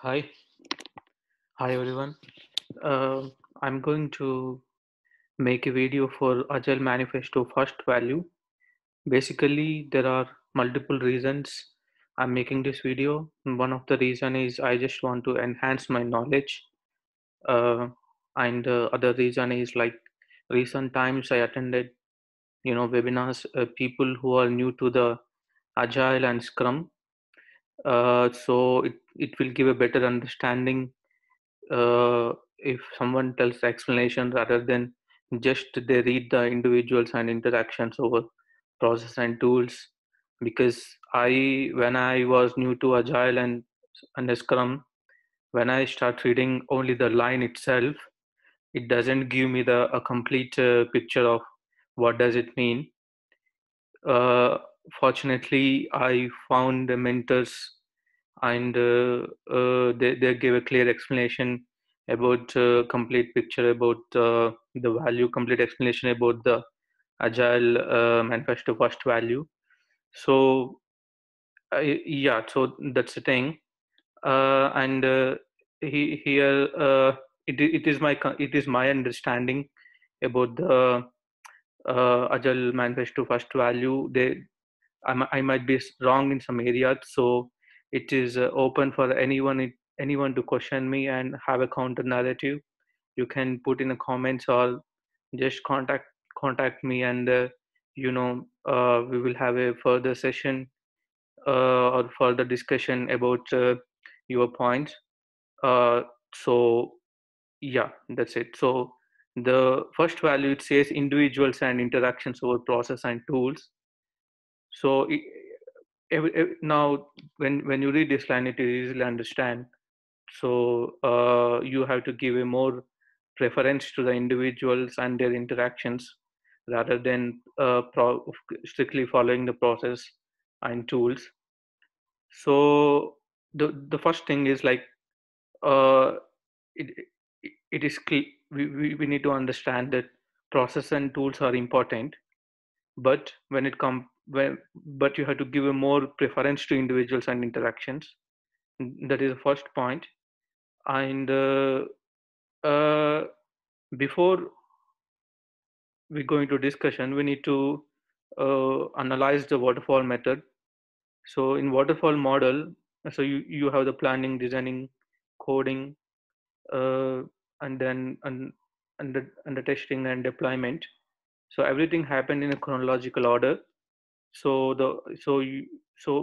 Hi, hi everyone. Uh, I'm going to make a video for Agile Manifesto First Value. Basically, there are multiple reasons I'm making this video. One of the reason is I just want to enhance my knowledge, uh, and the other reason is like recent times I attended, webinars, people who are new to the Agile and Scrum. So it will give a better understanding if someone tells the explanation rather than just they read the individuals and interactions over process and tools. Because when I was new to Agile and Scrum, when I start reading only the line itself, it doesn't give me a complete picture of what does it mean. uh, Fortunately, I found the mentors, and they gave a clear explanation about complete picture about the value, complete explanation about the Agile Manifesto First Value. So yeah, so that's the thing. And here it is my understanding about the Agile Manifesto First Value. I might be wrong in some areas, so it is open for anyone to question me and have a counter narrative. You can put in the comments or just contact me, and we will have a further session or further discussion about your points. Uh, so yeah, that's it. So the first value, it says individuals and interactions over process and tools. So now, when you read this line, it is easily understand. So you have to give a more preference to the individuals and their interactions rather than strictly following the process and tools. So the first thing is like uh, it it is we need to understand that process and tools are important, but when it come when but you have to give a more preference to individuals and interactions. That is the first point. And uh, before we go into discussion, we need to analyze the waterfall method. So in waterfall model, so you have the planning, designing, coding, uh, and then and the testing and deployment. So everything happened in a chronological order. So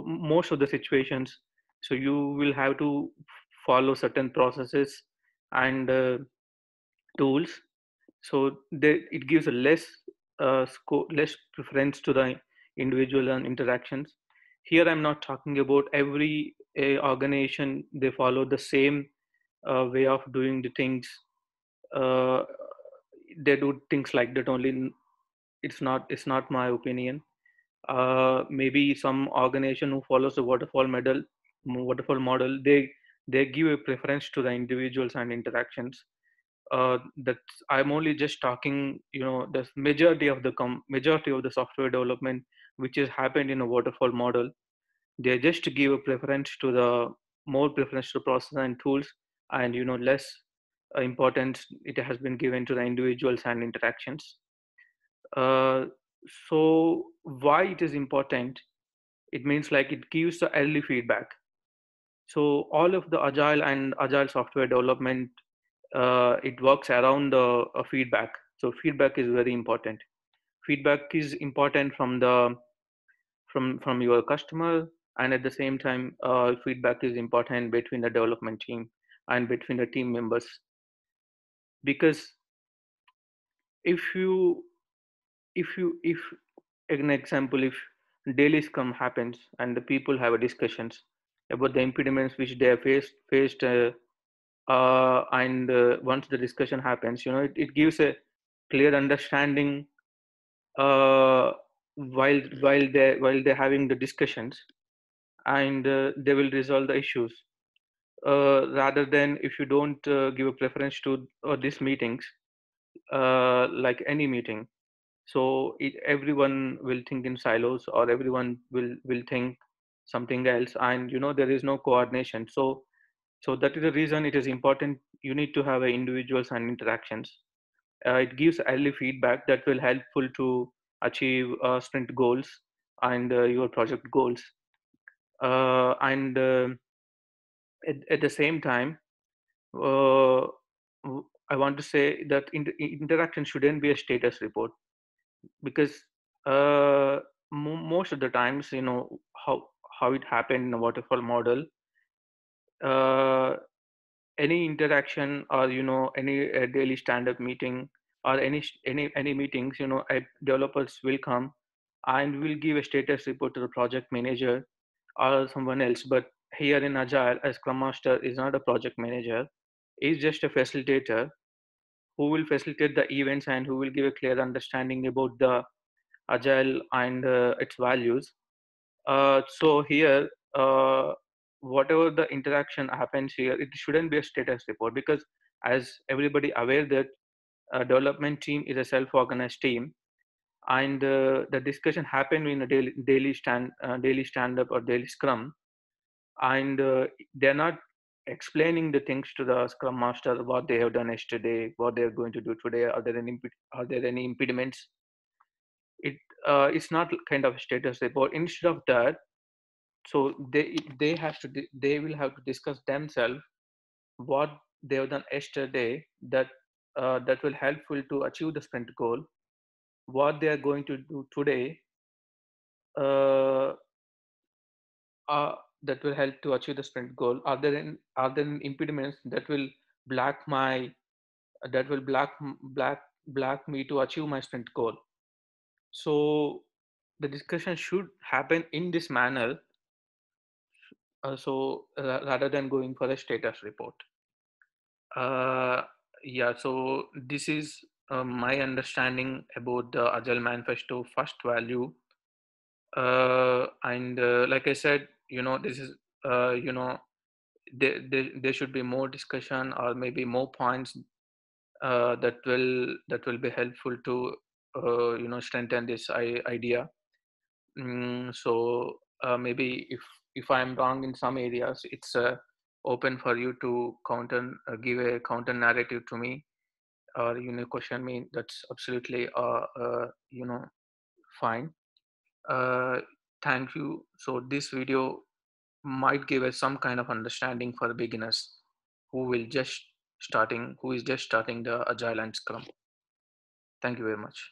most of the situations, so you will have to follow certain processes and tools. So it gives a less preference to the individual and interactions. Here I'm not talking about every organization they follow the same way of doing the things. uh, they do things like that only. It's not my opinion. Maybe some organization who follows the waterfall model, they give a preference to the individuals and interactions. That I'm only just talking, the majority of the software development which has happened in a waterfall model, they just give a preference to the more preference to process and tools, and less importance it has been given to the individuals and interactions. uh, so why it is important? It means like it gives the early feedback. So all of the agile software development, it works around the feedback. So feedback is very important. Feedback is important from your customer, and at the same time, feedback is important between the development team and between the team members. Because if you if an example, if daily scrum happens and the people have a discussions about the impediments which they have faced, and once the discussion happens, it gives a clear understanding, uh, while they're having the discussions, and they will resolve the issues, rather than if you don't give a preference to these meetings, like any meeting. So everyone will think in silos, or everyone will think something else, and there is no coordination. So So that is the reason it is important. You need to have individuals and interactions. It gives early feedback that will helpful to achieve sprint goals and your project goals. And at the same time, uh, I want to say that interaction shouldn't be a status report, because uh, most of the times, how it happened in a waterfall model. Uh, any interaction, or any daily stand-up meeting, or any meetings, developers will come and will give a status report to the project manager or someone else. But here in Agile, a Scrum Master is not a project manager; is just a facilitator who will facilitate the events and who will give a clear understanding about the Agile and its values. So here, whatever the interaction happens here, it shouldn't be a status report, because as everybody aware that a development team is a self-organized team, and the discussion happen in a daily stand-up or daily scrum, and they're not explaining the things to the scrum master what they have done yesterday, what they're going to do today. Are there any impediments? It's not kind of a status report. Instead of that, so they will have to discuss themselves what they have done yesterday, that will helpful to achieve the sprint goal, what they are going to do today, uh, that will help to achieve the sprint goal. Are there any impediments black my that will black me to achieve my sprint goal? So the discussion should happen in this manner, rather than going for a status report. Uh, yeah, so this is my understanding about the Agile Manifesto first value. And like I said, this is, there should be more discussion, or maybe more points that will be helpful to strengthen this idea. So maybe if I'm wrong in some areas, it's open for you to give a counter narrative to me, or question me. That's absolutely fine. Uh, Thank you. So this video might give us some kind of understanding for beginners who is just starting the Agile and Scrum. Thank you very much.